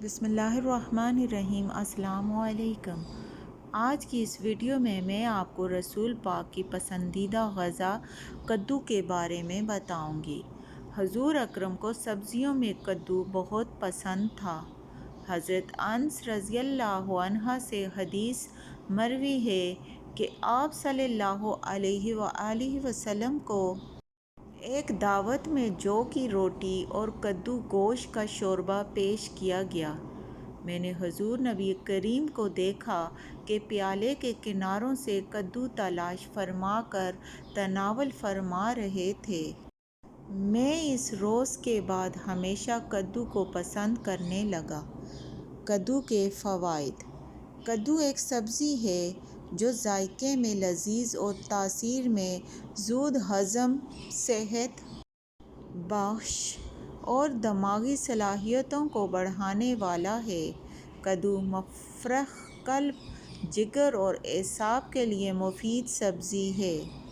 بسم اللہ الرحمن الرحیم۔ السلام علیکم۔ آج کی اس ویڈیو میں آپ کو رسول پاک کی پسندیدہ غذا کدو کے بارے میں بتاؤں گی۔ حضور اکرم کو سبزیوں میں کدو بہت پسند تھا۔ حضرت انس رضی اللہ عنہ سے حدیث مروی ہے کہ آپ صلی اللہ علیہ وآلہ وسلم کو ایک دعوت میں جو کی روٹی اور کدو گوشت کا شوربہ پیش کیا گیا۔ میں نے حضور نبی کریم کو دیکھا کہ پیالے کے کناروں سے کدو تلاش فرما کر تناول فرما رہے تھے۔ میں اس روز کے بعد ہمیشہ کدو کو پسند کرنے لگا۔ کدو کے فوائد۔ کدو ایک سبزی ہے جو ذائقے میں لذیذ اور تاثیر میں زود ہضم، صحت بخش اور دماغی صلاحیتوں کو بڑھانے والا ہے۔ کدو مفرح قلب، جگر اور اعصاب کے لیے مفید سبزی ہے۔